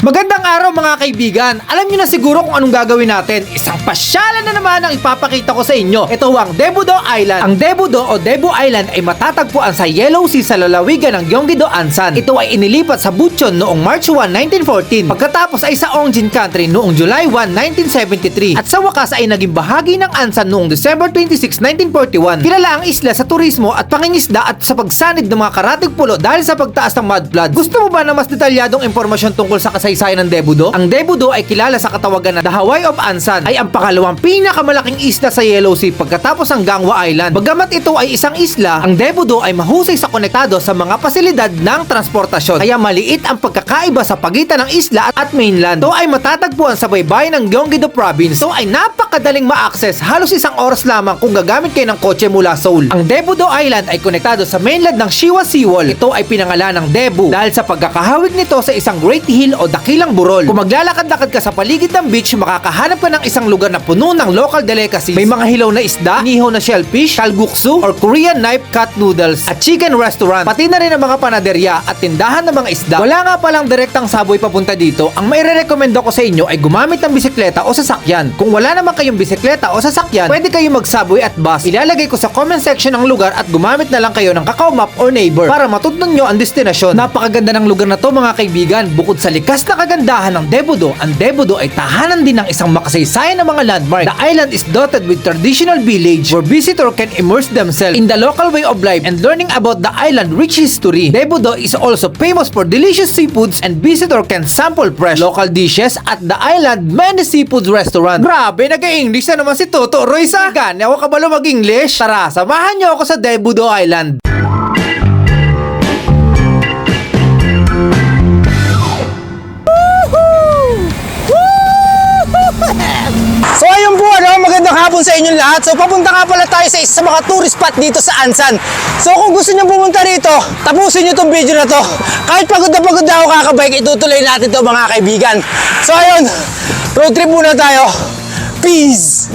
Magandang araw mga kaibigan. Alam niyo na siguro kung anong gagawin natin. Isang pasyalan na naman ang ipapakita ko sa inyo. Ito ang Daegu-do Island. Ang Daegu-do o Daegu Island ay matatagpuan sa Yellow Sea sa lalawigan ng Gyeonggi-do, Ansan. Ito ay inilipat sa Bucheon noong March 1, 1914. Pagkatapos ay sa Ongjin Country noong July 1, 1973. At sa wakas ay naging bahagi ng Ansan noong December 26, 1941. Kilala ang isla sa turismo at pangingisda at sa pagsanid ng mga karatig pulo dahil sa pagtaas ng mudflood. Gusto mo ba ng mas detalyadong impormasyon tungkol sa kasaysayan ng Daegu-do? Ang Daegu-do ay kilala sa katawagan na The Hawaii of Ansan, ay ang pangalawang pinakamalaking isla sa Yellow Sea pagkatapos ng Gangwa Island. Bagamat ito ay isang isla, ang Daegu-do ay mahusay sa konektado sa mga pasilidad ng transportasyon. Kaya maliit ang pagkakaiba sa pagitan ng isla at mainland. Ito ay matatagpuan sa baybayin ng Gyeonggi-do Province. Ito ay napakadaling ma-access, halos isang oras lamang kung gagamit kayo ng kotse mula Seoul. Ang Daegu-do Island ay konektado sa mainland ng Siwa Seawall. Ito ay pinangalan ng Daegu dahil sa pagkakahawig nito sa isang great hill o dakilang burol. Kung maglalakad-lakad ka sa paligid ng beach, makakahanap ka ng isang lugar na puno ng local delicacies. May mga hilaw na isda, inihaw na shellfish, kalguksu, or Korean knife cut noodles, at chicken restaurant, pati na rin ang mga panaderya at tindahan ng mga isda. Wala nga palang direktang subway papunta dito. Ang maire-recommend ko sa inyo ay gumamit ng bisikleta o sasakyan. Kung wala naman kayong bisikleta o sasakyan, pwede kayong mag-subway at bus. Ilalagay ko sa comment section ang lugar at gumamit na lang kayo ng Kakao Map or Neighbor para matutnan nyo ang destinasyon. Napakaganda ng lugar na to mga kaibigan. Bukod sa likas na kagandahan ng Daegu-do, ang Daegu-do ay tahanan din ng isang makasaysayan na mga landmark. The island is dotted with traditional village where visitor can immerse themselves in the local way of life and learning about the island rich history. Daegu-do is also famous for delicious seafoods and visitor can sample fresh local dishes at the island many seafood restaurant. Grabe, nag-English na naman si Toto Royce. Gani ako kabalo mag-English. Tara, samahan niyo ako sa Daegu-do Island. So ayun po, magandang hapon sa inyong lahat. So papunta nga pala tayo sa isa sa mga tourist spot dito sa Ansan. So kung gusto nyo pumunta rito, tapusin nyo tong video na to. Kahit pagod na ako kakabike, itutuloy natin to mga kaibigan. So ayun, road trip muna tayo. Peace!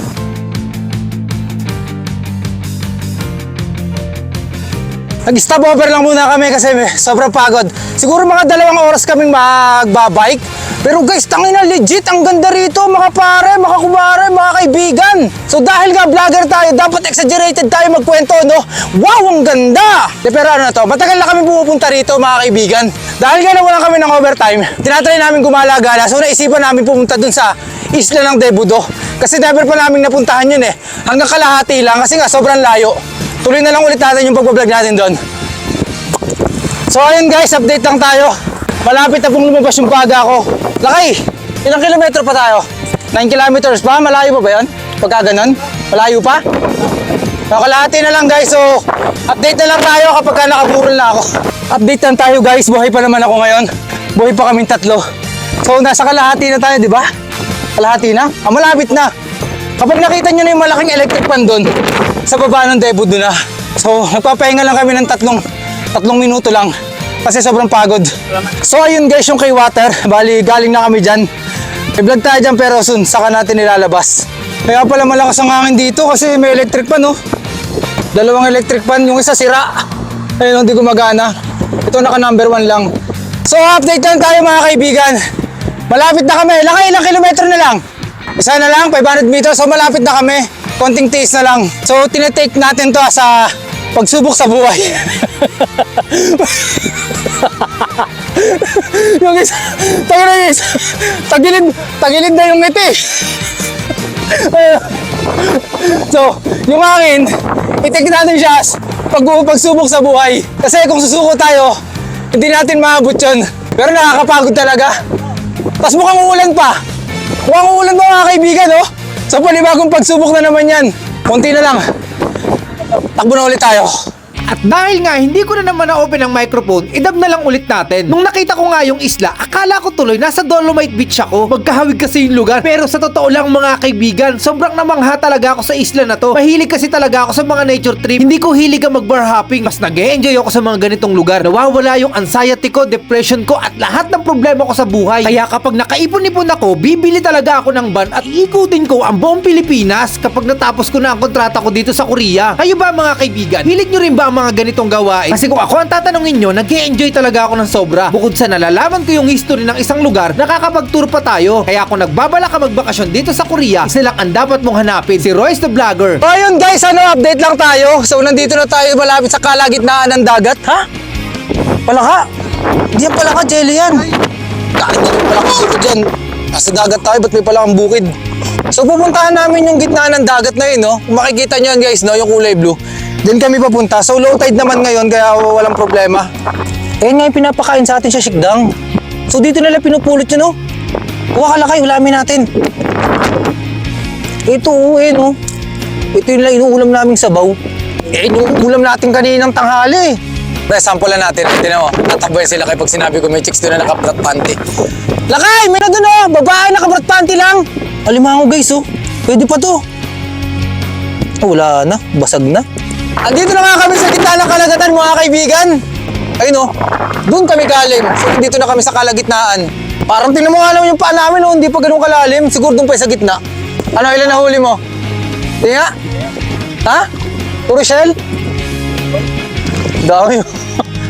Nag-stop over lang muna kami kasi sobrang pagod. Siguro mga 2 oras kaming magbabike. Pero guys, tangina legit, ang ganda rito mga pare, mga kumare, mga kaibigan. So dahil nga vlogger tayo, dapat exaggerated tayo magkwento, no? Wow, ang ganda! Pero ano na to, matagal na kami pumupunta rito mga kaibigan. Dahil nga nawalan kami ng overtime, tinatry namin gumala-gala. So naisipan namin pumunta dun sa isla ng Daegu-do. Kasi never pa namin napuntahan yun eh. Hanggang kalahati lang kasi nga sobrang layo. Tuloy na lang ulit natin yung pagbablog natin doon. So ayun guys, update lang tayo. Malapit na pong lumabas yung paga ko. Lakay, ilang kilometro pa tayo? 9 kilometers pa? Malayo pa ba yun? Pagka ganun? Malayo pa? Nakalahati na lang guys, so update na lang tayo kapag nakaburol na ako. Update lang tayo guys, buhay pa naman ako ngayon. Buhay pa kaming 3. So nasa kalahati na tayo, di ba? Kalahati na? Malapit na. Kapag nakita nyo na yung malaking electric pan doon, sa baba ng Daegu-do na. So nagpapahinga lang kami ng 3 minuto lang. Kasi sobrang pagod. So ayun guys, yung kay water, bali galing na kami dyan. May vlog tayo dyan pero soon, saka natin nilalabas. Kaya pala malakas ang hangin dito kasi may electric pan, no? 2 electric pan, yung isa sira. Ayun, hindi gumagana. Ito naka number 1 lang. So update lang tayo mga kaibigan. Malapit na kami. Ilang kilometro na lang? Isa na lang, 500 meters. So malapit na kami. Konting tiis na lang. So tinetake natin to sa pagsubok sa buhay. Yung isa, tagilid na yung ngiti. So, yung akin, i-take natin siya pagsubok sa buhay. Kasi kung susuko tayo, hindi natin maabot yun. Pero nakakapagod talaga. Tapos mukhang uulan pa. Mukhang uulan pa mga kaibigan, oh. So, panibagong pagsubok na naman yan. Konti na lang. Takbo na ulit tayo. At dahil nga hindi ko na naman na-open ang microphone, idab na lang ulit natin. Nung nakita ko nga yung isla, akala ko tuloy nasa Dolomite Beach ako. Magkahawig kasi yung lugar. Pero sa totoo lang mga kaibigan, sobrang namangha talaga ako sa isla na to. Mahilig kasi talaga ako sa mga nature trip. Hindi ko hilig ang mag-bar hopping. Mas nag-e-enjoy ako sa mga ganitong lugar. Nawawala yung anxiety ko, depression ko, at lahat ng problema ko sa buhay. Kaya kapag nakaipon-ipon ako, bibili talaga ako ng van at iikutin ko ang buong Pilipinas kapag natapos ko na ang kontrata ko dito sa Korea. Kayo ba mga kaibigan? Hilig nyo rin ba mga ganitong gawain. Kasi kung ako ang tatanungin nyo, nag-e-enjoy talaga ako ng sobra. Bukod sa nalalaman ko yung history ng isang lugar, nakakapag-tour pa tayo. Kaya kung nagbabala ka magbakasyon dito sa Korea, isa lang ang dapat mong hanapin, si Royce the Vlogger. So ayun guys, update lang tayo. So nandito na tayo malapit sa kalagitnaan ng dagat. Ha? Palaka? Hindi yan palaka, jelly yan. Kahit hindi palaka dito dyan. Nasa dagat tayo, ba't may palakang bukid? So pupuntahan namin yung gitna ng dagat na yun, no? Kung makikita nyo yan guys, no? Yung kulay blue. Then kami papunta. So low tide naman ngayon, kaya walang problema. Eh nga yung pinapakain sa atin sa Sikdang. So dito nila pinupulot yun, no? Kuha ka lakay, ulamin natin. Ito, no? Ito yung inuulam naming sabaw. Eh, inuulam natin kaninang tanghali. Pre, sample lang natin. Tinan mo, tatakboy sila kapag sinabi ko may chicks doon na naka-flat panty. Lakay! Meron doon, oh! Babae naka-flat panty lang! Alimango guys, oh. Pwede pa to. Oh, wala na. Basag na. Andito na nga kami sa gitna ng kalagatan, mga kaibigan. Ayun, oh. Doon kami galing. So, dito na kami sa kalagitnaan. Parang tingnan mo nga naman yung paa namin, oh. Hindi pa ganun kalalim. Siguro doon pa sa gitna. Ano, ilan na huli mo? Tinga? Ha? Puro shell? Dami.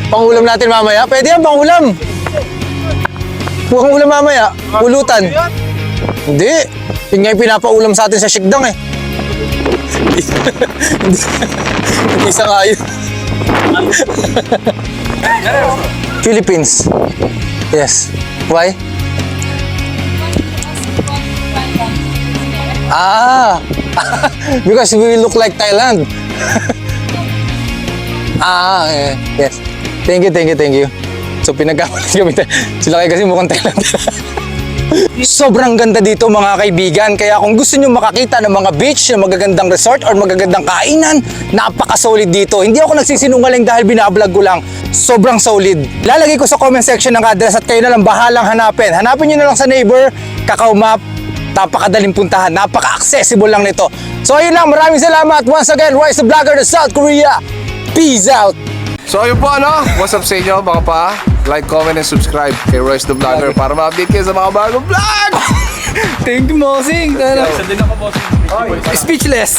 Pangulam natin mamaya. Pwede yan, pangulam. Mukhang ulam mamaya. Pulutan. Hindi. Yun nga yung pinapaulam sa atin sa Sikdang eh. Hindi isa nga yun. Philippines. Yes. Why? Ah. Because we look like Thailand. Yes. Thank you. So pinagkamalit kami. Sila kayo kasi mukhang Thailand. Sobrang ganda dito mga kaibigan. Kaya kung gusto nyo makakita ng mga beach, ng magagandang resort or magagandang kainan, napaka-solid dito. Hindi ako nagsisinungaling dahil binablog ko lang. Sobrang solid. Lalagay ko sa comment section ng address at kayo na lang bahalang hanapin. Hanapin nyo na lang sa neighbor, Kakao Map. Napakadaling puntahan. Napaka-accessible lang nito. So ayun lang. Maraming salamat. Once again, Royce the Vlogger to South Korea. Peace out! So ayun po what's up sa inyo mga pa? Like, comment, and subscribe kay Royce the Vlogger para ma-update kayo sa mga bagong vlog! Thank you, Mosing. Speechless!